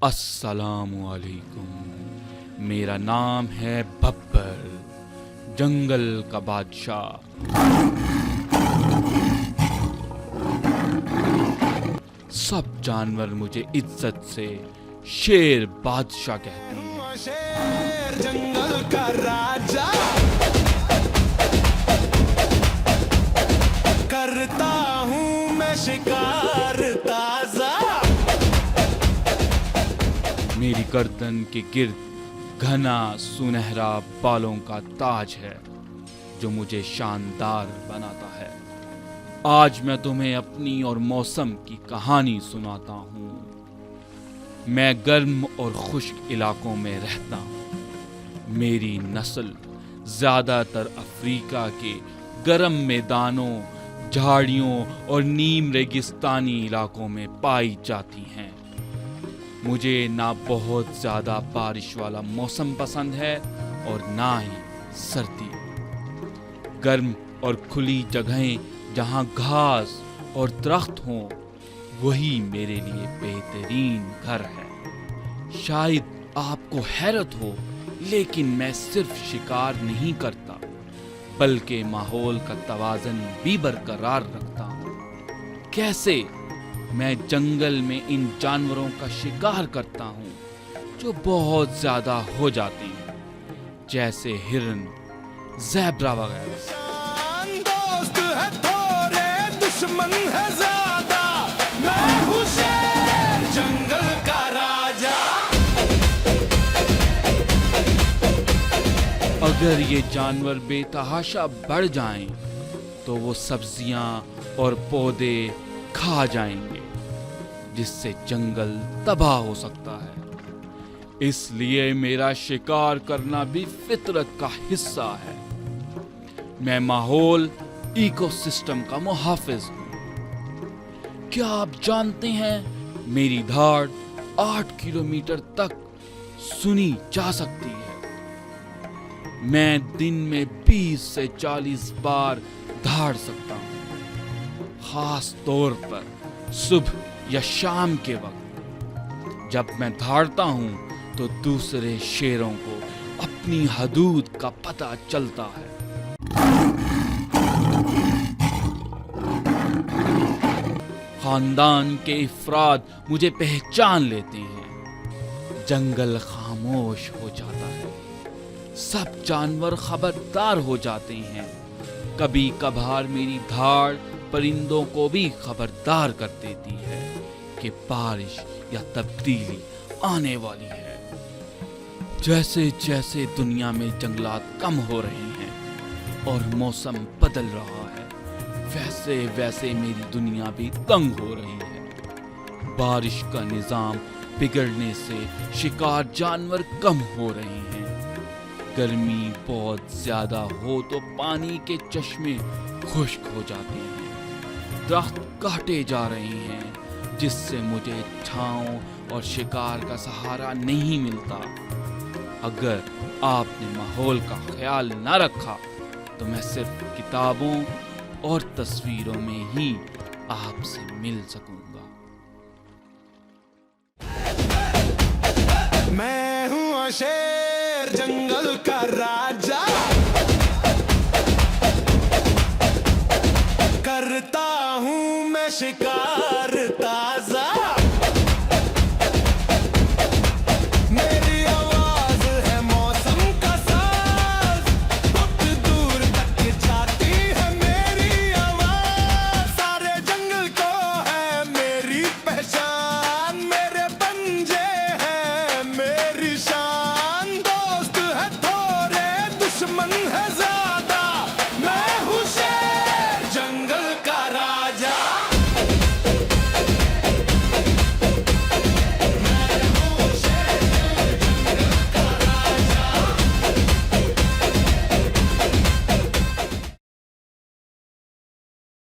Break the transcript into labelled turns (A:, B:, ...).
A: अस्सलाम वालेकुम। मेरा नाम है बब्बर, जंगल का बादशाह। सब जानवर मुझे इज्जत से शेर बादशाह कहते हैं।
B: शेर जंगल का राजा, करता हूँ मैं शिकार ताजा।
A: मेरी गर्दन के गिर्द घना सुनहरा बालों का ताज है जो मुझे शानदार बनाता है। आज मैं तुम्हें अपनी और मौसम की कहानी सुनाता हूँ। मैं गर्म और खुश्क इलाकों में रहता हूँ। मेरी नस्ल ज़्यादातर अफ्रीका के गर्म मैदानों, झाड़ियों और नीम रेगिस्तानी इलाकों में पाई जाती हैं। मुझे ना बहुत ज़्यादा बारिश वाला मौसम पसंद है और ना ही सर्दी। गर्म और खुली जगहें जहाँ घास और दरख्त हों, वही मेरे लिए बेहतरीन घर है। शायद आपको हैरत हो, लेकिन मैं सिर्फ शिकार नहीं करता, बल्कि माहौल का तवाज़न भी बरकरार रखता हूँ। कैसे? मैं जंगल में इन जानवरों का शिकार करता हूँ जो बहुत ज्यादा हो जाते हैं, जैसे हिरन, ज़ेब्रा वगैरह।
B: शान दोस्त है थोड़े, दुश्मन है ज्यादा। मैं हूँ शेर जंगल का राजा।
A: अगर ये जानवर बेतहाशा बढ़ जाएं, तो वो सब्जियां और पौधे खा जाएंगे, जिससे जंगल तबाह हो सकता है। इसलिए मेरा शिकार करना भी फितरत का हिस्सा है। मैं माहौल, इकोसिस्टम का मुहाफिज हूँ। क्या आप जानते हैं, मेरी धाड़ 8 किलोमीटर तक सुनी जा सकती है। मैं दिन में 20 से 40 बार धाड़ सकता हूँ, खास तौर पर सुबह या शाम के वक्त। जब मैं धाड़ता हूँ तो दूसरे शेरों को अपनी हदूद का पता चलता है। खानदान के अफराद मुझे पहचान लेते हैं। जंगल खामोश हो जाता है। सब जानवर खबरदार हो जाते हैं। कभी कभार मेरी धाड़ परिंदों को भी खबरदार कर देती है कि बारिश या तब्दीली आने वाली है। जैसे जैसे दुनिया में जंगलात कम हो रहे हैं और मौसम बदल रहा है, वैसे वैसे मेरी दुनिया भी तंग हो रही है। बारिश का निजाम बिगड़ने से शिकार जानवर कम हो रहे हैं। गर्मी बहुत ज्यादा हो तो पानी के चश्मे खुश्क हो जाते हैं। दरख्त काटे जा रहे हैं, जिससे मुझे छांव और शिकार का सहारा नहीं मिलता। अगर आपने माहौल का ख्याल न रखा, तो मैं सिर्फ किताबों और तस्वीरों में ही आपसे मिल सकूंगा।
B: मैं हूँ शेर जंगल का राजा, करता हूँ मैं शिकार